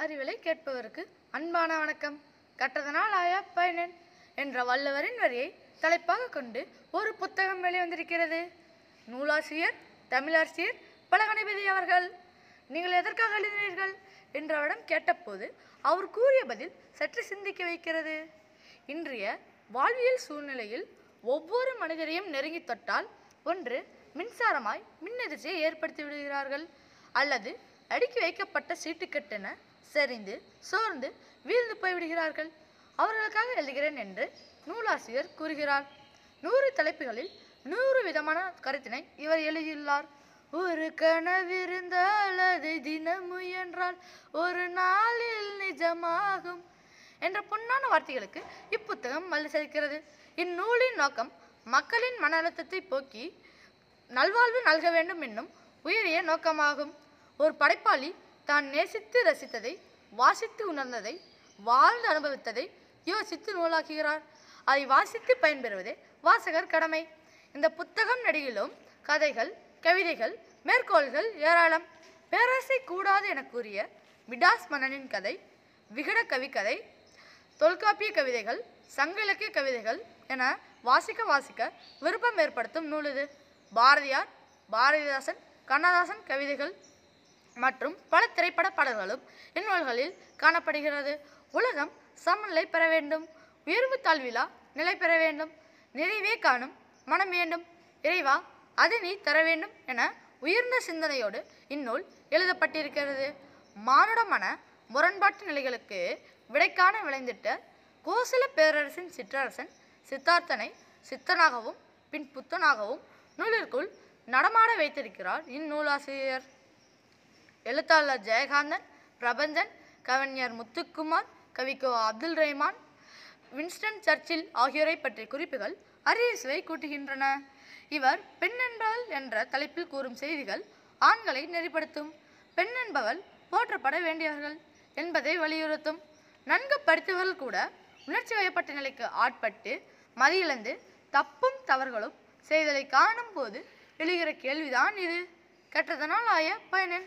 அறிவிலை கேட்பவருக்கு அன்பான வணக்கம். கற்றதனால் ஆய பயனன் என்ற வள்ளுவரின் வரியை தலைப்பாக கொண்டு ஒரு புத்தகம் வெளிவந்திருக்கிறது. நூலாசிரியர் தமிழாசிரியர் பழகணிபதி அவர்கள். நீங்கள் எதற்காக எழுதினீர்கள் என்று அவரிடம் கேட்டபோது அவர் கூறிய பதில் சற்று சிந்திக்க வைக்கிறது. இன்றைய வாழ்வியல் சூழ்நிலையில் ஒவ்வொரு மனிதரையும் நெருங்கி தொட்டால் ஒன்று மின்சாரமாய் மின்னெதிர்ச்சியை ஏற்படுத்தி விடுகிறார்கள், அல்லது அடுக்கி வைக்கப்பட்ட சீட்டுக்கட்டென சரிந்து சோர்ந்து வீழ்ந்து போய்விடுகிறார்கள். அவர்களுக்காக எழுதுகிறேன் என்று நூலாசிரியர் கூறுகிறார். 100 தலைப்புகளில் 100 விதமான கருத்தினை இவர் எழுதியுள்ளார். ஒரு கனவிருந்தால் அதை தினம் முயன்றால் ஒரு நாளில் நிஜமாகும் என்ற பொன்னான வார்த்தைகளுக்கு இப்புத்தகம் வலு சேர்க்கிறது. இந்நூலின் நோக்கம் மக்களின் மன அழுத்தத்தை போக்கி நல்வாழ்வு நல்க வேண்டும் என்னும் உயரிய நோக்கமாகும். ஒரு படைப்பாளி தான் நேசித்து ரசித்ததை, வாசித்து உணர்ந்ததை, வாழ்ந்து அனுபவித்ததை யோசித்து நூலாக்குகிறார். அதை வாசித்து பயன்பெறுவதே வாசகர் கடமை. இந்த புத்தகம் நடிகிலும் கதைகள், கவிதைகள், மேற்கோள்கள் ஏராளம். பேராசை கூடாது என கூறிய மிடாஸ் மன்னனின் கதை, விகட கவிக்கதை, தொல்காப்பிய கவிதைகள், சங்க இலக்கிய கவிதைகள் என வாசிக்க வாசிக்க விருப்பம் ஏற்படுத்தும் நூல் இது. பாரதியார், பாரதிதாசன், கண்ணதாசன் கவிதைகள் மற்றும் பல திரைப்பட பாடல்களும் இந்நூல்களில் காணப்படுகிறது. உலகம் சமநிலை பெற வேண்டும், உயர்வு தாழ்விலா நிலை பெற வேண்டும், நிறைவே காணும் மனம் வேண்டும், இறைவா அதை நீ தர வேண்டும் என உயர்ந்த சிந்தனையோடு இந்நூல் எழுதப்பட்டிருக்கிறது. மானுட மன முரண்பாட்டு நிலைகளுக்கு விடைக்காண விளைந்திட்ட கோசல பேரரசின் சிற்றரசன் சித்தார்த்தனை சித்தனாகவும் பின் புத்தனாகவும் நூலிற்குள் நடமாட வைத்திருக்கிறார் இந்நூலாசிரியர். எழுத்தாளர் ஜெயகாந்தன், பிரபஞ்சன், கவிஞர் முத்துக்குமார், கவிக்கோ அப்துல் ரஹ்மான், வின்ஸ்டன் சர்ச்சில் ஆகியோரை பற்றிய குறிப்புகள் அறிவிசுவை கூட்டுகின்றன. இவர் பெண் என்றால் என்ற தலைப்பில் கூறும் செய்திகள் ஆண்களை நெறிப்படுத்தும். பெண் என்பவள் போற்றப்பட வேண்டியவர்கள் என்பதை வலியுறுத்தும். நன்கு படித்தவர்கள் கூட உணர்ச்சி வயப்பட்ட நிலைக்கு ஆட்பட்டு மதியிழந்து தப்பும் தவறுகளும் செய்தலை காணும் போது எழுகிற கேள்விதான் இது. கற்றதனால் ஆய பயனன்.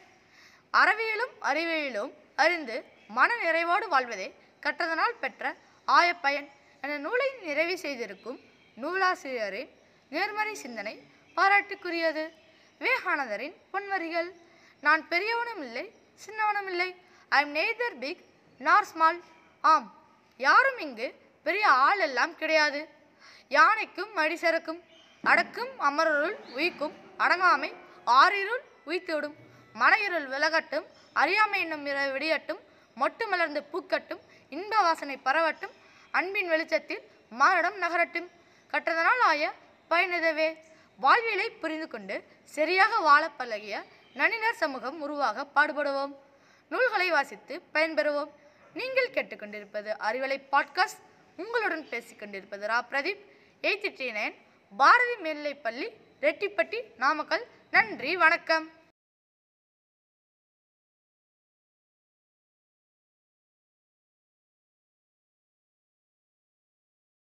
அறவியலும் அறிவியலும் அறிந்து மன நிறைவோடு வாழ்வதே கற்றதனால் பெற்ற ஆய பயன் என நூலை நிறைவு செய்திருக்கும் நூலாசிரியரின் நேர்மறை சிந்தனை பாராட்டுக்குரியது. விவேகானந்தரின் பொன்வரிகள். நான் பெரியவனும் இல்லை, சின்னவனும் இல்லை. ஐ எம் நெய்தர் பிக் நார் ஸ்மால். ஆம், யாரும் இங்கு பெரிய ஆள் எல்லாம் கிடையாது. யானைக்கும் அடிசரக்கும் அடக்கும் அமரருள் உயிக்கும் அடங்காமை ஆறிருள் உய்த்துவிடும். மனையிருள் விலகட்டும், அறியாமை என்னும் இரவு விடியட்டும், மொட்டு மலர்ந்து பூக்கட்டும், இன்ப வாசனை பரவட்டும், அன்பின் வெளிச்சத்தில் மானிடம் நகரட்டும். கற்றதனால் ஆய பயனிதவே. வாழ்வியலை புரிந்து கொண்டு சரியாக வாழ பழகிய நனினர் சமூகம் உருவாக பாடுபடுவோம். நூல்களை வாசித்து பயன்பெறுவோம். நீங்கள் கேட்டுக்கொண்டிருப்பது அறிவலை பாட்காஸ்ட். உங்களுடன் பேசிக்கொண்டிருப்பது ரா பிரதீப், 8th 9 பாரதி மேல்நிலைப்பள்ளி, ரெட்டிப்பட்டி, நாமக்கல். நன்றி, வணக்கம்.